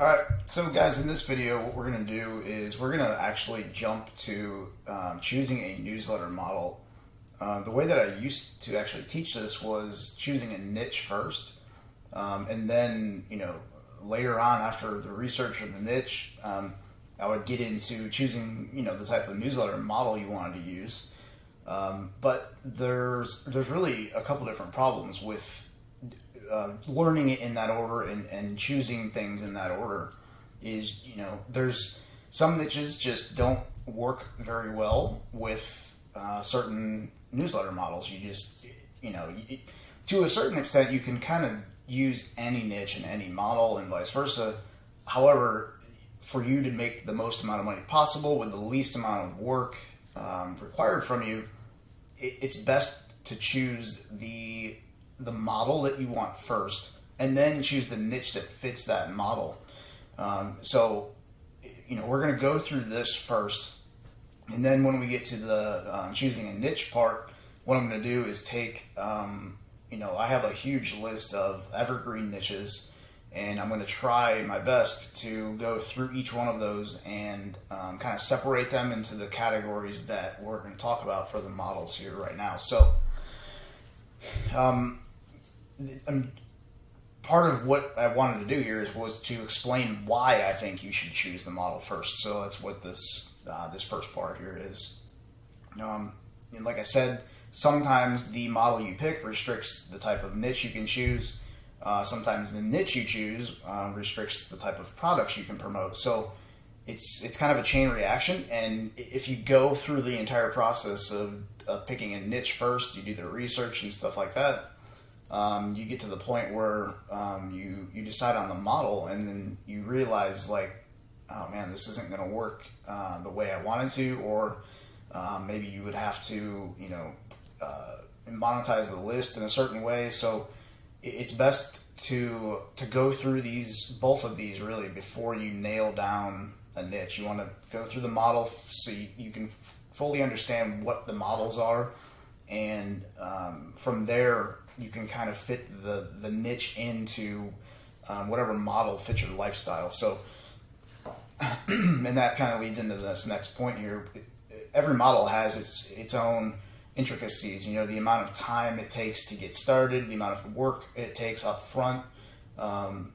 Alright, so guys, in this video, what we're going to do is we're going to actually jump to choosing a newsletter model. The way that I used to actually teach this was choosing a niche first, and then, later on after the research of the niche, I would get into choosing, the type of newsletter model you wanted to use. But there's really a couple different problems with learning it in that order and choosing things in that order. Is, there's some niches just don't work very well with certain newsletter models. You just, to a certain extent, you can kind of use any niche and any model and vice versa. However, for you to make the most amount of money possible with the least amount of work required from you, it's best to choose the model that you want first, and then choose the niche that fits that model. So, we're going to go through this first, and then when we get to the choosing a niche part, what I'm going to do is take, I have a huge list of evergreen niches, and I'm going to try my best to go through each one of those and kind of separate them into the categories that we're going to talk about for the models here right now. So, part of what I wanted to do here was to explain why I think you should choose the model first. So that's what this first part here is. And like I said, sometimes the model you pick restricts the type of niche you can choose. Sometimes the niche you choose restricts the type of products you can promote. So it's kind of a chain reaction. And if you go through the entire process of picking a niche first, you do the research and stuff like that, you get to the point where you decide on the model, and then you realize, like, oh man, this isn't going to work the way I wanted to, or maybe you would have to monetize the list in a certain way. So it's best to go through both of these really before you nail down a niche. You want to go through the model so you can fully understand what the models are, and from there you can kind of fit the niche into whatever model fits your lifestyle. So, and that kind of leads into this next point here. Every model has its own intricacies. The amount of time it takes to get started, the amount of work it takes up front, and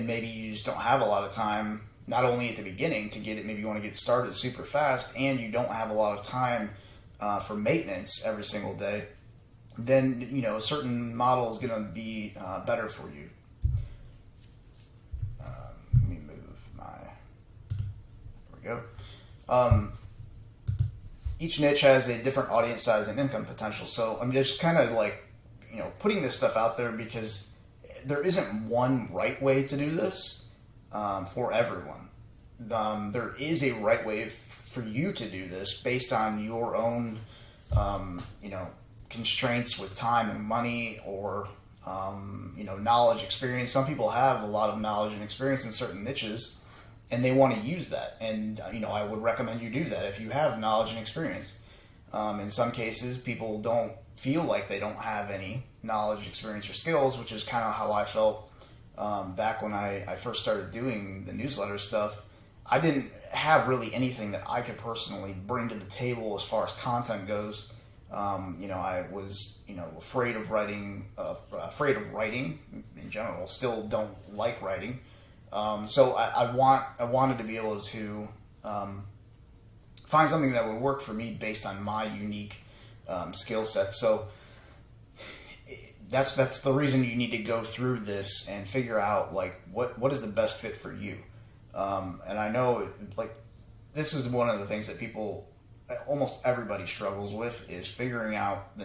maybe you just don't have a lot of time, not only at the beginning to get it, maybe you want to get started super fast, and you don't have a lot of time for maintenance every single day. Then, a certain model is going to be better for you. Let me move there we go. Each niche has a different audience size and income potential. So I'm just kind of like, putting this stuff out there because there isn't one right way to do this for everyone. There is a right way for you to do this based on your own, constraints with time and money, or knowledge, experience. Some people have a lot of knowledge and experience in certain niches, and they want to use that. And I would recommend you do that if you have knowledge and experience. In some cases, people don't feel like they don't have any knowledge, experience, or skills, which is kind of how I felt back when I first started doing the newsletter stuff. I didn't have really anything that I could personally bring to the table as far as content goes. I was, afraid of writing in general. Still don't like writing. So I wanted to be able to find something that would work for me based on my unique skill set. So that's the reason you need to go through this and figure out, like, what is the best fit for you. And I know, like, this is one of the things that almost everybody struggles with, is figuring out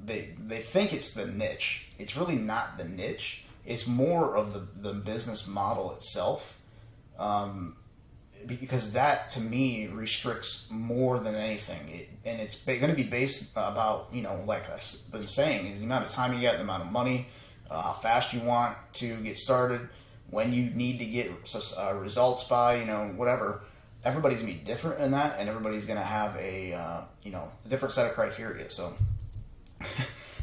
they think it's the niche. It's really not the niche. It's more of the business model itself, because that, to me, restricts more than anything. And it's going to be based about, like I've been saying, is the amount of time you got, the amount of money, how fast you want to get started, when you need to get results by, whatever. Everybody's going to be different in that, and everybody's going to have a different set of criteria. So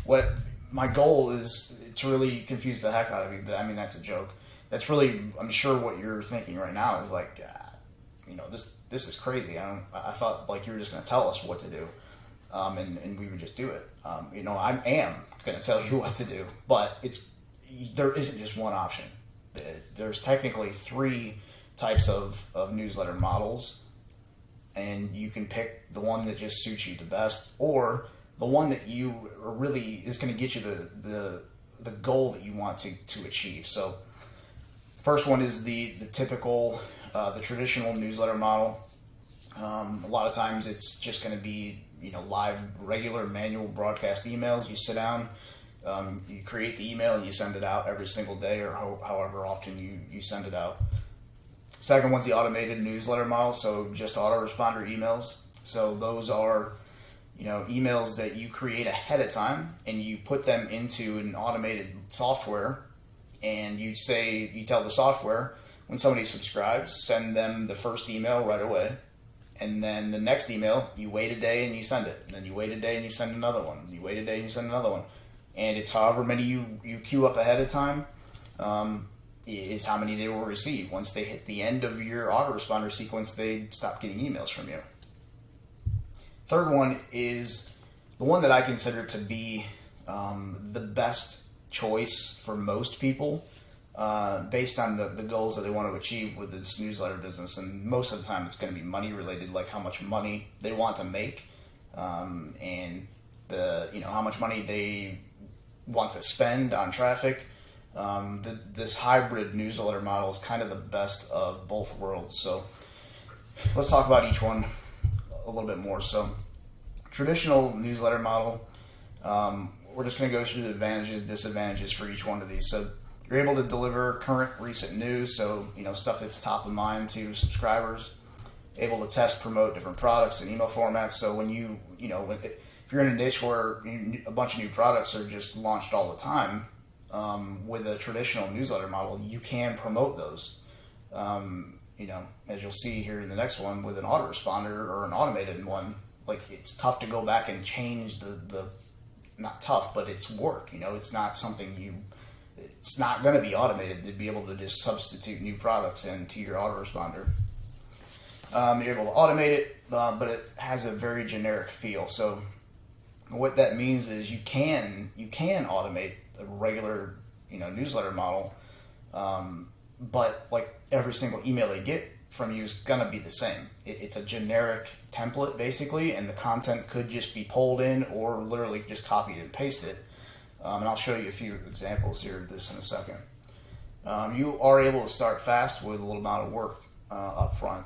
what my goal is to really confuse the heck out of you, but I mean, that's a joke. that's really, I'm sure what you're thinking right now is like, this is crazy. I thought like you were just going to tell us what to do, and we would just do it. I am going to tell you what to do, but there isn't just one option. There's technically 3 types of newsletter models, and you can pick the one that just suits you the best, or the one that you really is going to get you the goal that you want to achieve. So first one is the typical, the traditional newsletter model. A lot of times it's just going to be, live, regular manual broadcast emails. You sit down, you create the email and you send it out every single day, or however often you send it out. Second one's the automated newsletter model, so just autoresponder emails. So those are, emails that you create ahead of time and you put them into an automated software, and you tell the software when somebody subscribes, send them the first email right away. And then the next email, you wait a day and you send it. And then you wait a day and you send another one. You wait a day and you send another one. And it's however many you queue up ahead of time, is how many they will receive. Once they hit the end of your autoresponder sequence, they stop getting emails from you. Third one is the one that I consider to be the best choice for most people, based on the goals that they want to achieve with this newsletter business. And most of the time it's going to be money related, like how much money they want to make, and how much money they want to spend on traffic. This hybrid newsletter model is kind of the best of both worlds. So let's talk about each one a little bit more. So traditional newsletter model, we're just going to go through the advantages, disadvantages for each one of these. So you're able to deliver current, recent news, so stuff that's top of mind to subscribers. Able to test, promote different products and email formats. So when if you're in a niche where a bunch of new products are just launched all the time, with a traditional newsletter model, you can promote those. As you'll see here in the next one with an autoresponder or an automated one, like it's tough to go back and change the not tough, but it's work. It's not something it's not going to be automated to be able to just substitute new products into your autoresponder. You're able to automate it, but it has a very generic feel. So what that means is you can automate a regular newsletter model, but like every single email they get from you is gonna be the same. It's a generic template basically, and the content could just be pulled in or literally just copied and pasted. And I'll show you a few examples here of this in a second. You are able to start fast with a little amount of work up front.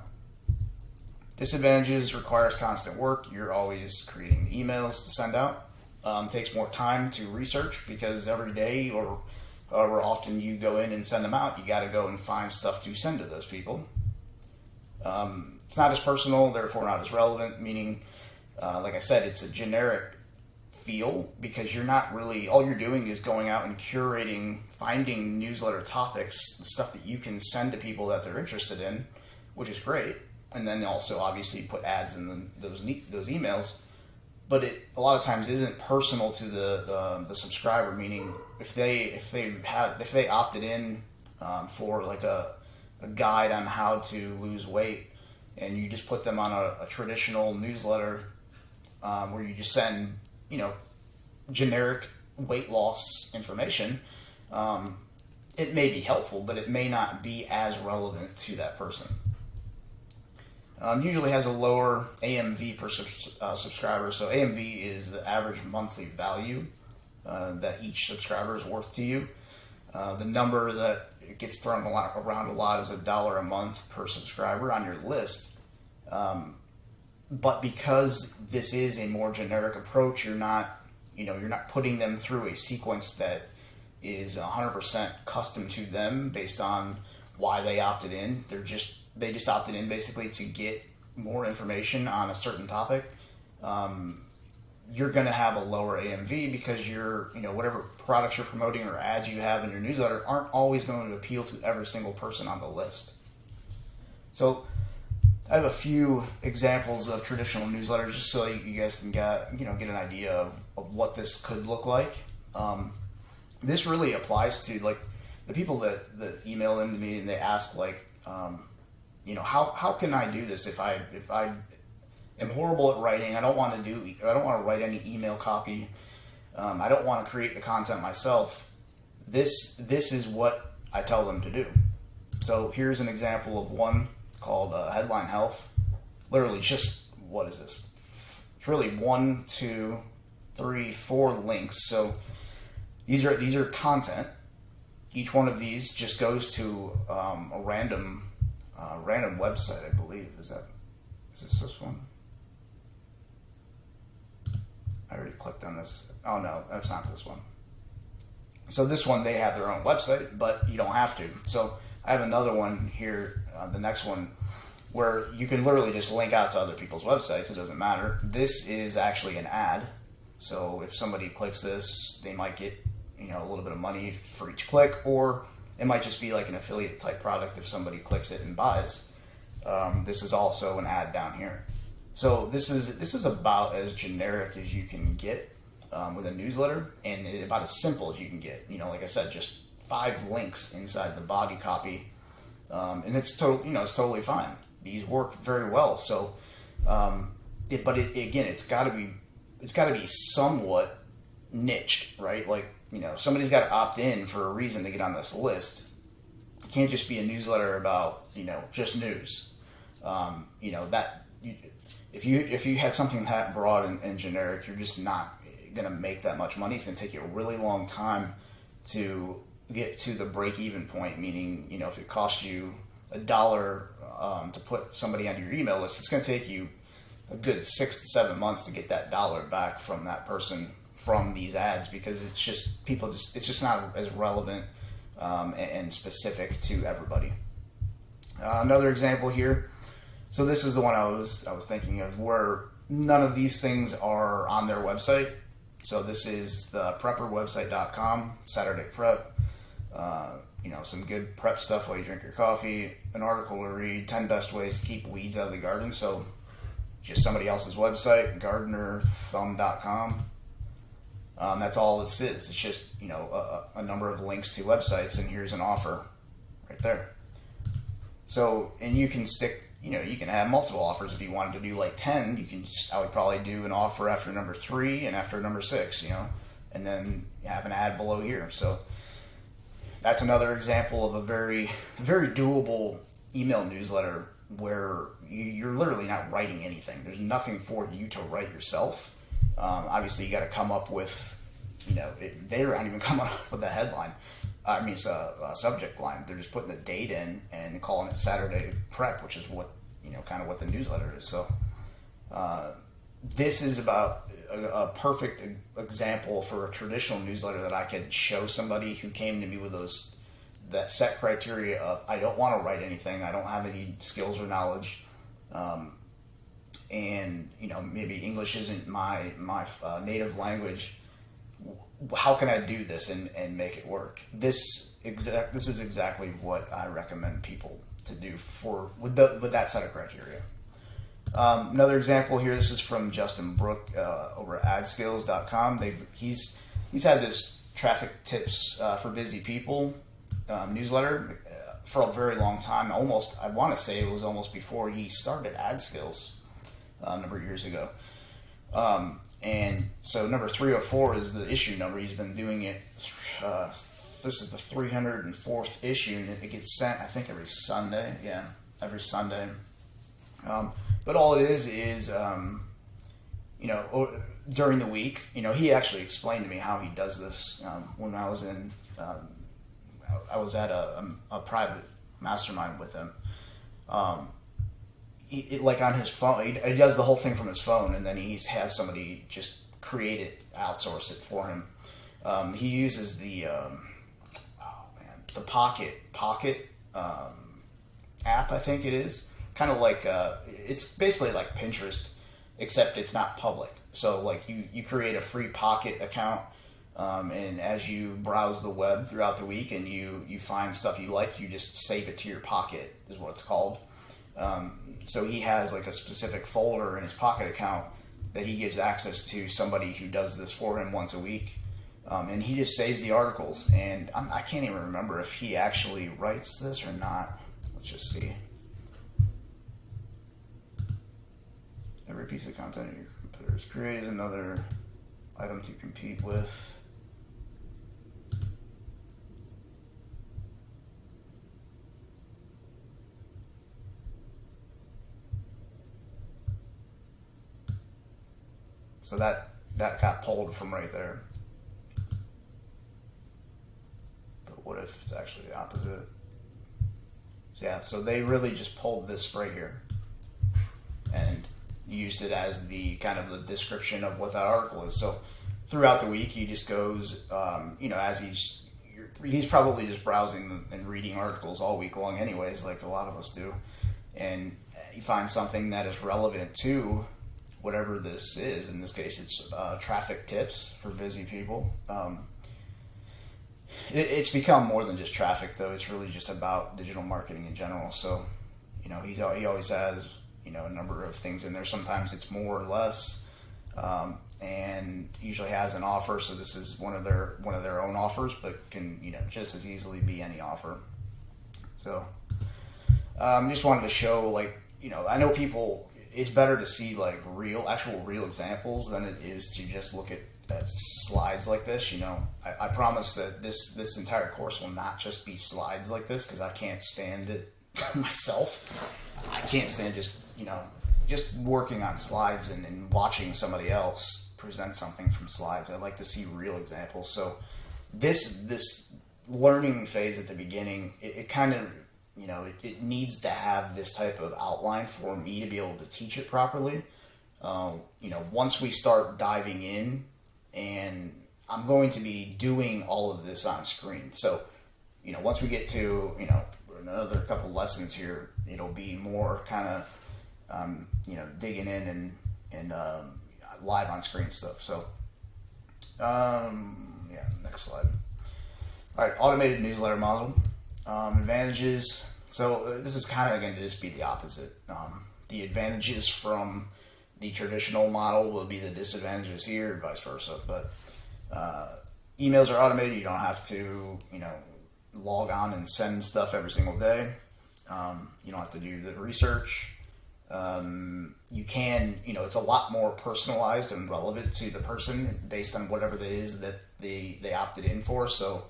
Disadvantages: requires constant work. You're always creating emails to send out. Takes more time to research because every day or however often you go in and send them out, you got to go and find stuff to send to those people. It's not as personal, therefore not as relevant, meaning, like I said, it's a generic feel because you're not really, all you're doing is going out and curating, finding newsletter topics, stuff that you can send to people that they're interested in, which is great. And then also obviously put ads in those emails. But it a lot of times isn't personal to the subscriber. Meaning, if they opted in for like a guide on how to lose weight, and you just put them on a traditional newsletter where you just send generic weight loss information, it may be helpful, but it may not be as relevant to that person. Usually has a lower AMV per subscriber. So AMV is the average monthly value that each subscriber is worth to you. The number that gets thrown around a lot is $1 a month per subscriber on your list. But because this is a more generic approach, you're not putting them through a sequence that is 100% custom to them based on why they opted in. They just opted in basically to get more information on a certain topic. You're going to have a lower AMV because whatever products you're promoting or ads you have in your newsletter aren't always going to appeal to every single person on the list. So I have a few examples of traditional newsletters just so you guys can get an idea of what this could look like. This really applies to, like, the people that email into me and they ask like, how can I do this if I am horrible at writing? I don't want to write any email copy. I don't want to create the content myself. This is what I tell them to do. So here's an example of one called Headline Health. Literally just, what is this? It's really 1, 2, 3, 4 links. So these are content. Each one of these just goes to a random website, I believe. Is this one? I already clicked on this. Oh no, that's not this one. So this one, they have their own website, but you don't have to. So I have another one here, the next one, where you can literally just link out to other people's websites. It doesn't matter. This is actually an ad. So if somebody clicks this, they might get a little bit of money for each click, or it might just be like an affiliate type product if somebody clicks it and buys. This is also an ad down here. So this is about as generic as you can get with a newsletter, and about as simple as you can get. Like I said, just 5 links inside the body copy, and it's totally fine. These work very well. So, it's got to be somewhat niched, right? Like, somebody's got to opt in for a reason to get on this list. It can't just be a newsletter about, just news. If you had something that broad and generic, you're just not going to make that much money. It's going to take you a really long time to get to the break-even point, meaning, if it costs you $1 to put somebody on your email list, it's going to take you a good 6 to 7 months to get that $1 back from that person from these ads, because it's just not as relevant and specific to everybody. Another example here. So this is the one I was thinking of, where none of these things are on their website. So this is the prepperwebsite.com, Saturday Prep. Some good prep stuff while you drink your coffee, an article to read, 10 best ways to keep weeds out of the garden. So just somebody else's website, gardenerthumb.com. That's all this is. It's just, a number of links to websites, and here's an offer right there. So, and you can stick, you can have multiple offers. If you wanted to do like 10, I would probably do an offer after number 3 and after number 6, and then have an ad below here. So that's another example of a very, very doable email newsletter where you're literally not writing anything. There's nothing for you to write yourself. Obviously, you got to come up with, they're not even coming up with a headline. It's a subject line. They're just putting the date in and calling it Saturday Prep, which is what, kind of what the newsletter is. So this is about a perfect example for a traditional newsletter that I could show somebody who came to me with that set criteria of, I don't want to write anything. I don't have any skills or knowledge. And maybe English isn't my native language. How can I do this and make it work? This is exactly what I recommend people to do with that set of criteria. Another example here. This is from Justin Brook over at AdSkills.com. He's had this traffic tips for busy people newsletter for a very long time. I want to say it was almost before he started AdSkills. A number of years ago. And so number 304 is the issue number. He's been doing it. This is the 304th issue, and it gets sent, I think, every Sunday. Yeah, every Sunday. But all it is during the week, he actually explained to me how he does this when I was I was at a private mastermind with him. Like on his phone, he does the whole thing from his phone, and then he has somebody just create it, outsource it for him. He uses the Pocket app, I think it is. Kind of like it's basically like Pinterest, except it's not public. So like you create a free Pocket account, and as you browse the web throughout the week and you find stuff you like, you just save it to your Pocket, is what it's called. So he has like a specific folder in his Pocket account that he gives access to somebody who does this for him once a week. And he just saves the articles. And I can't even remember if he actually writes this or not. Let's just see. Every piece of content your competitors create is another item to compete with. So that got pulled from right there. But what if it's actually the opposite? So yeah, so they really just pulled this right here and used it as the kind of the description of what that article is. So throughout the week, he just goes, as he's probably just browsing and reading articles all week long anyways, like a lot of us do. And he finds something that is relevant to whatever this is. In this case, it's traffic tips for busy people. It's become more than just traffic, though. It's really just about digital marketing in general. So, he always has, a number of things in there. Sometimes it's more or less, and usually has an offer. So this is one of their own offers, but can, just as easily be any offer. So, just wanted to show, I know people, it's better to see actual real examples than it is to just look at slides like this. I promise that this entire course will not just be slides like this, because I can't stand it myself. I can't stand just working on slides and watching somebody else present something from slides. I like to see real examples. So this learning phase at the beginning, it kind of, it needs to have this type of outline for me to be able to teach it properly. Once we start diving in, and I'm going to be doing all of this on screen. So, once we get to, another couple lessons here, it'll be more kind of, digging in and live on screen stuff. So, next slide. All right, automated newsletter model. Advantages. So this is kind of going to just be the opposite. The advantages from the traditional model will be the disadvantages here, and vice versa. But emails are automated. You don't have to, log on and send stuff every single day. You don't have to do the research. You can, it's a lot more personalized and relevant to the person based on whatever it is that they opted in for. So,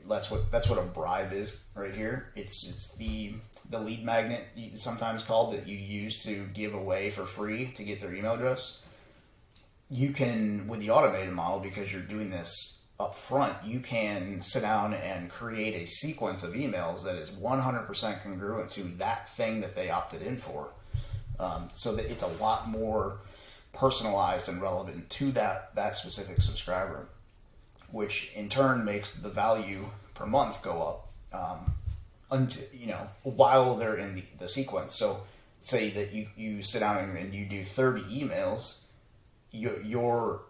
that's what a bribe is right here. It's the lead magnet, sometimes called, that you use to give away for free to get their email address. You can, with the automated model, because you're doing this up front, you can sit down and create a sequence of emails that is 100% congruent to that thing that they opted in for. So that it's a lot more personalized and relevant to that specific subscriber, which in turn makes the value per month go up, while they're in the sequence. So say that you sit down and you do 30 emails, your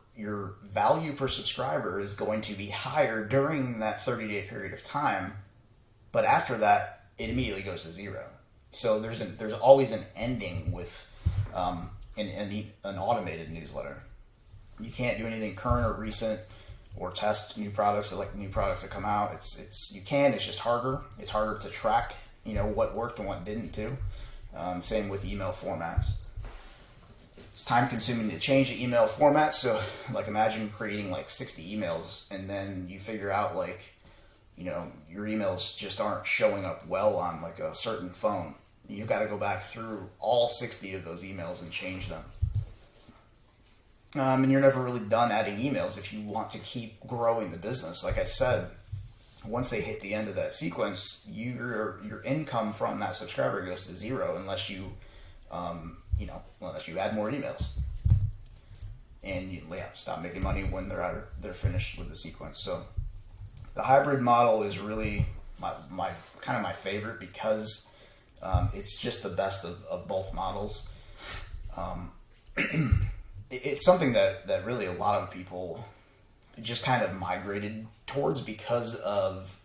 value per subscriber is going to be higher during that 30-day period of time, but after that, it immediately goes to zero. So there's always an ending with an automated newsletter. You can't do anything current or recent, or test new products, like new products that come out. It's just harder. It's harder to track, what worked and what didn't do. Same with email formats. It's time consuming to change the email format. So imagine creating 60 emails, and then you figure out your emails just aren't showing up well on a certain phone. You've got to go back through all 60 of those emails and change them. And you're never really done adding emails if you want to keep growing the business. Like I said, once they hit the end of that sequence, your income from that subscriber goes to zero unless you add more emails. And you stop making money when they're finished with the sequence. So the hybrid model is really my kind of my favorite, because it's just the best of both models. It's something that really a lot of people just kind of migrated towards because of,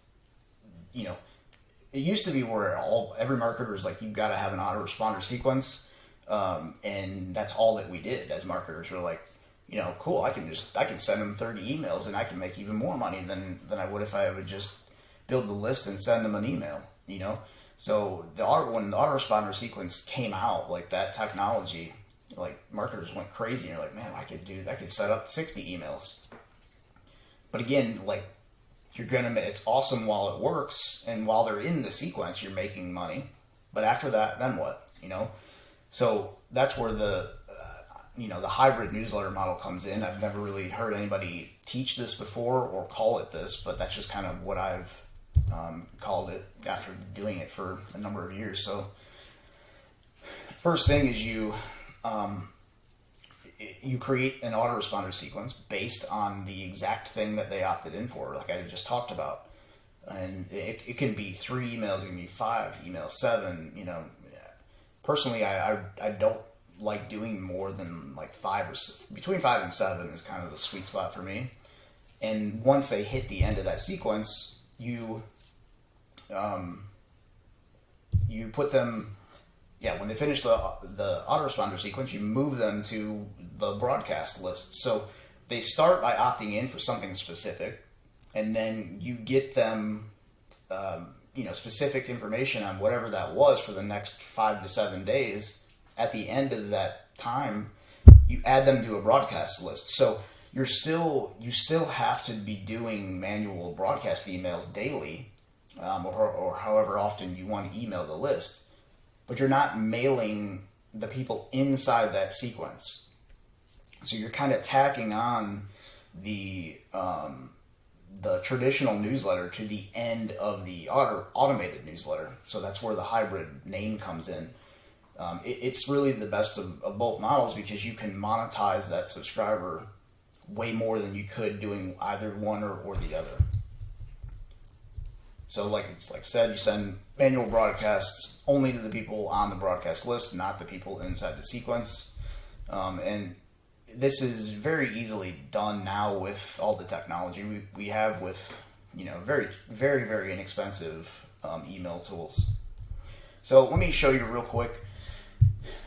it used to be where every marketer was like, you've got to have an autoresponder sequence. And that's all that we did as marketers. We're like, cool. I can send them 30 emails and I can make even more money than I would if I would just build the list and send them an email, So when the autoresponder sequence came out, like that technology, like marketers went crazy and you're like, man, I could set up 60 emails. But again, like it's awesome while it works, and while they're in the sequence, you're making money. But after that, then what? So that's where the hybrid newsletter model comes in. I've never really heard anybody teach this before or call it this, but that's just kind of what I've called it after doing it for a number of years. So first thing is you create an autoresponder sequence based on the exact thing that they opted in for, like I just talked about. And it can be 3 emails, it can be 5 emails, 7, Personally, I don't like doing more than like 5 or between 5 and 7 is kind of the sweet spot for me. And once they hit the end of that sequence, you put them, when they finish the autoresponder sequence, you move them to the broadcast list. So they start by opting in for something specific, and then you get them, specific information on whatever that was for the next 5 to 7 days. At the end of that time, you add them to a broadcast list. So you still have to be doing manual broadcast emails daily, or however often you want to email the list, but you're not mailing the people inside that sequence. So you're kind of tacking on the traditional newsletter to the end of the automated newsletter. So that's where the hybrid name comes in. It's really the best of both models, because you can monetize that subscriber way more than you could doing either one or the other. So like I said, you send manual broadcasts only to the people on the broadcast list, not the people inside the sequence. And this is very easily done now with all the technology we have with, very, very, very inexpensive email tools. So let me show you real quick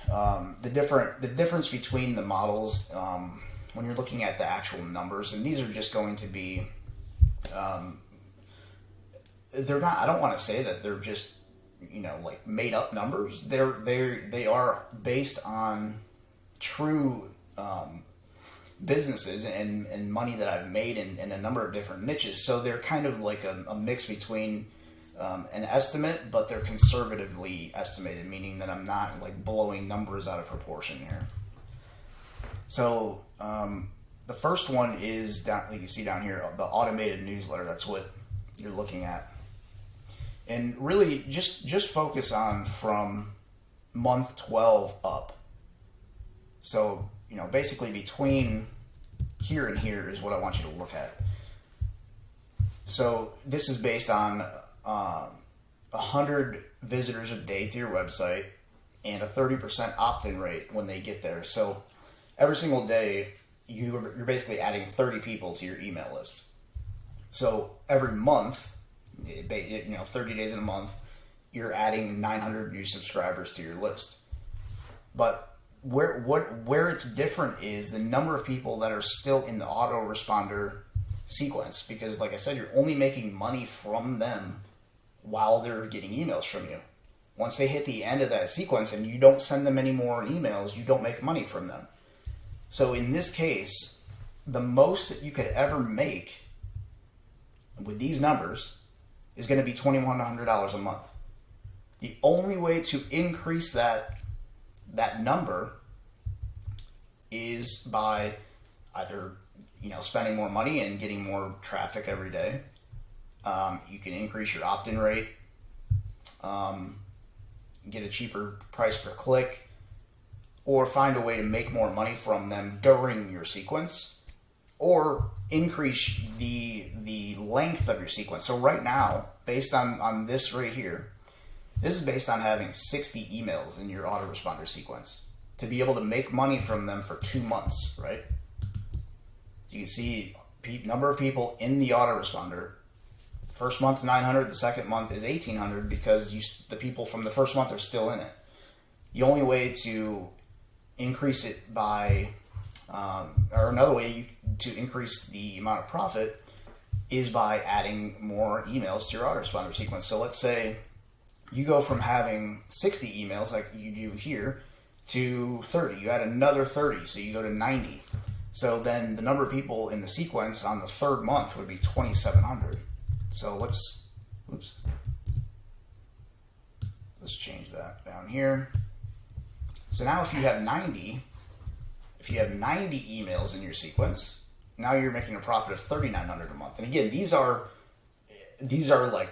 the difference between the models when you're looking at the actual numbers. And these are just going to be, they're not, I don't want to say that they're just, like made up numbers. They are based on true businesses and money that I've made in a number of different niches. So they're kind of like a mix between an estimate, but they're conservatively estimated, meaning that I'm not like blowing numbers out of proportion here. So the first one is down, like you see down here, the automated newsletter. That's what you're looking at. And really just focus on from month 12 up. So, basically between here and here is what I want you to look at. So this is based on 100 visitors a day to your website and a 30% opt-in rate when they get there. So every single day, you're basically adding 30 people to your email list. So every month, 30 days in a month, you're adding 900 new subscribers to your list. But where it's different is the number of people that are still in the autoresponder sequence, because like I said, you're only making money from them while they're getting emails from you. Once they hit the end of that sequence and you don't send them any more emails, you don't make money from them. So in this case, the most that you could ever make with these numbers is going to be $2,100 a month. The only way to increase that number is by either spending more money and getting more traffic every day. You can increase your opt-in rate, get a cheaper price per click, or find a way to make more money from them during your sequence, or increase the length of your sequence. So right now, based on this right here, this is based on having 60 emails in your autoresponder sequence to be able to make money from them for 2 months, right? You can see number of people in the autoresponder. First month 900, the second month is 1,800 because the people from the first month are still in it. The only way to increase it by Or another way to increase the amount of profit is by adding more emails to your autoresponder sequence. So let's say you go from having 60 emails like you do here to 30. You add another 30, so you go to 90. So then the number of people in the sequence on the third month would be 2,700. So let's change that down here. So now if you have 90 emails in your sequence, now you're making a profit of 3,900 a month. And again, these are like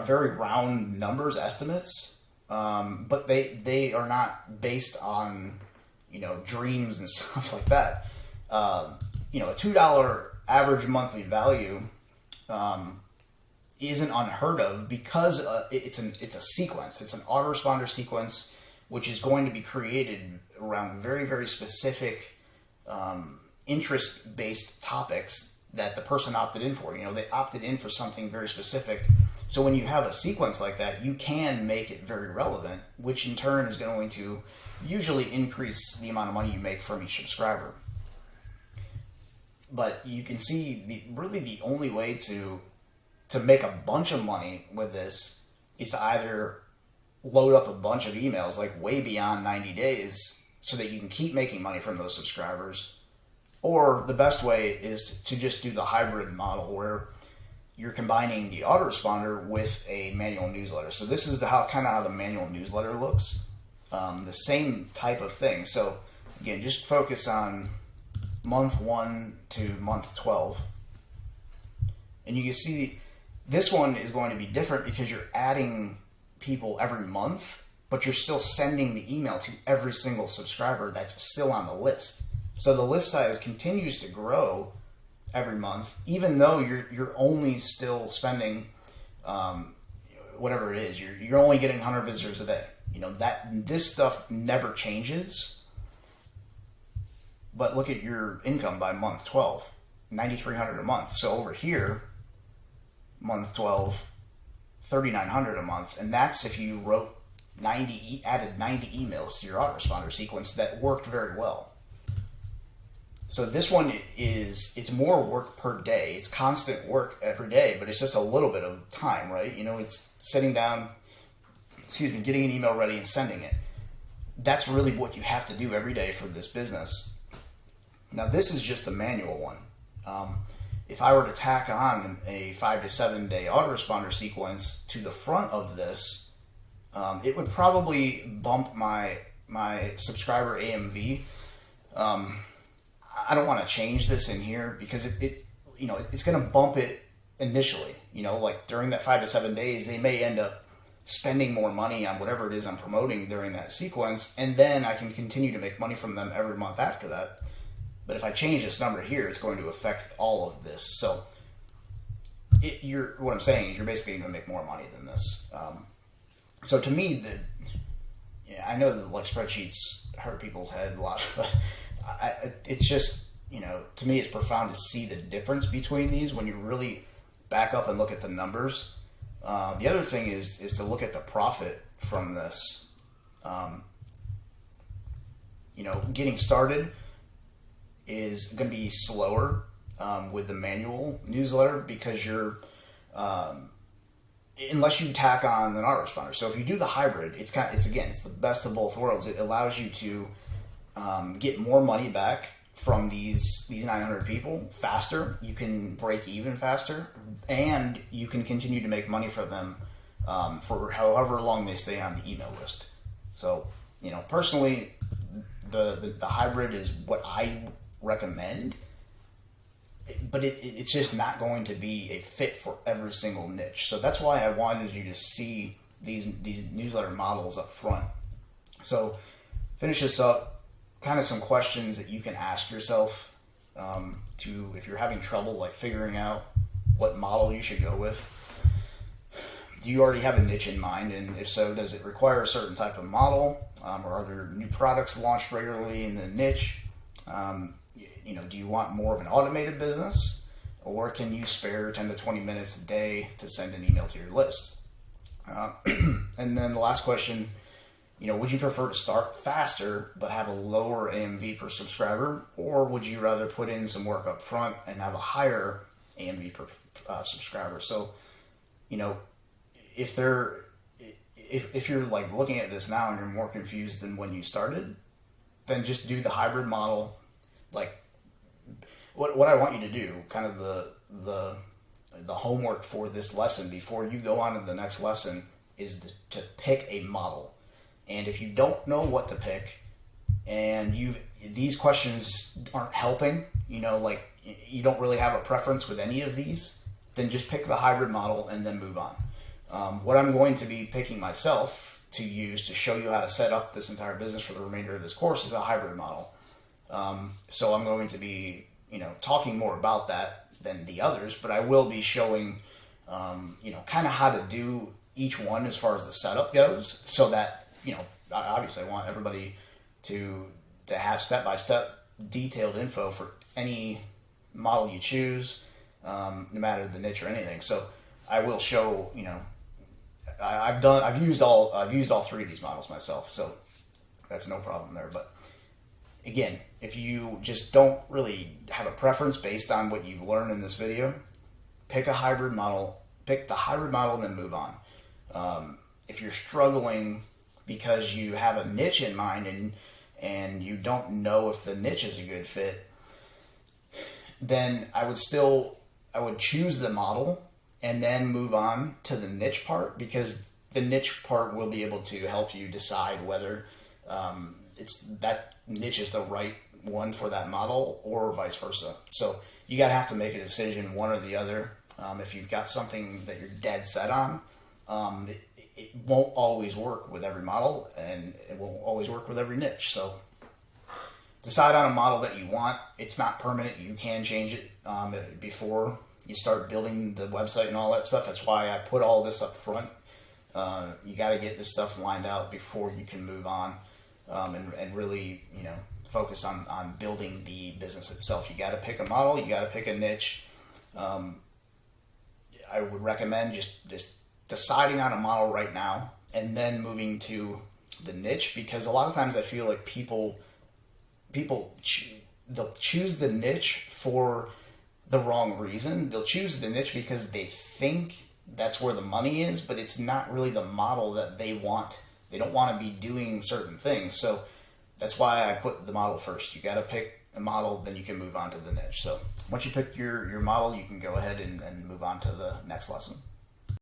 very round numbers, estimates, but they are not based on, dreams and stuff like that. A $2 average monthly value isn't unheard of because it's a sequence. It's an autoresponder sequence, which is going to be created around very, very specific interest-based topics that the person opted in for. They opted in for something very specific. So when you have a sequence like that, you can make it very relevant, which in turn is going to usually increase the amount of money you make from each subscriber. But you can see the only way to make a bunch of money with this is to either load up a bunch of emails like way beyond 90 days so that you can keep making money from those subscribers, or the best way is to just do the hybrid model where you're combining the autoresponder with a manual newsletter. So this is how the manual newsletter looks. The same type of thing. So again, just focus on month 1 to month 12. And you can see this one is going to be different because you're adding people every month, but you're still sending the email to every single subscriber that's still on the list. So the list size continues to grow every month, even though you're only still spending whatever it is. You're only getting 100 visitors a day. This stuff never changes. But look at your income by month 12, 9,300 a month. So over here, month 12, 3,900 a month, and that's if you added 90 emails to your autoresponder sequence that worked very well. So this one it's more work per day. It's constant work every day, but it's just a little bit of time, right? It's sitting down, getting an email ready and sending it. That's really what you have to do every day for this business. Now this is just the manual one. If I were to tack on a 5 to 7 day autoresponder sequence to the front of this, it would probably bump my subscriber AMV. I don't want to change this in here because it's going to bump it initially. Like during that 5 to 7 days, they may end up spending more money on whatever it is I'm promoting during that sequence, and then I can continue to make money from them every month after that. But if I change this number here, it's going to affect all of this. So what I'm saying is you're basically going to make more money than this. So to me, I know that spreadsheets hurt people's head a lot, but it's just, to me, it's profound to see the difference between these when you really back up and look at the numbers. The other thing is to look at the profit from this. Getting started is going to be slower with the manual newsletter because unless you tack on an autoresponder. So if you do the hybrid, it's the best of both worlds. It allows you to get more money back from these 900 people faster. You can break even faster, and you can continue to make money for them for however long they stay on the email list. So, personally, the hybrid is what I recommend, but it's just not going to be a fit for every single niche. So that's why I wanted you to see these newsletter models up front. So finish this up, kind of some questions that you can ask yourself if you're having trouble figuring out what model you should go with. Do you already have a niche in mind? And if so, does it require a certain type of model? Or are there new products launched regularly in the niche? Do you want more of an automated business, or can you spare 10 to 20 minutes a day to send an email to your list? And then the last question, would you prefer to start faster but have a lower AMV per subscriber, or would you rather put in some work up front and have a higher AMV per subscriber? So, if you're like looking at this now and you're more confused than when you started, then just do the hybrid model. Like what I want you to do, kind of the homework for this lesson before you go on to the next lesson, is to pick a model. And if you don't know what to pick, and these questions aren't helping, like you don't really have a preference with any of these, then just pick the hybrid model and then move on. What I'm going to be picking myself to use to show you how to set up this entire business for the remainder of this course is a hybrid model. So I'm going to be, talking more about that than the others, but I will be showing, kind of how to do each one as far as the setup goes, so that, obviously I want everybody to have step-by-step detailed info for any model you choose, no matter the niche or anything. So I will show, I've used all three of these models myself, so that's no problem there. But again, if you just don't really have a preference based on what you've learned in this video, pick the hybrid model and then move on. If you're struggling because you have a niche in mind and you don't know if the niche is a good fit, then I would choose the model and then move on to the niche part, because the niche part will be able to help you decide whether that niche is the right one for that model or vice versa. So you gotta have to make a decision, one or the other. If you've got something that you're dead set on, it won't always work with every model, and it won't always work with every niche. So decide on a model that you want. It's not permanent. You can change it before you start building the website and all that stuff. That's why I put all this up front. You got to get this stuff lined out before you can move on and really, focus on building the business itself. You got to pick a model. You got to pick a niche. I would recommend just deciding on a model right now and then moving to the niche, because a lot of times I feel like people they'll choose the niche for the wrong reason. They'll choose the niche because they think that's where the money is, but it's not really the model that they want. They don't want to be doing certain things. So that's why I put the model first. You got to pick a model, then you can move on to the niche. So once you pick your model, you can go ahead and move on to the next lesson.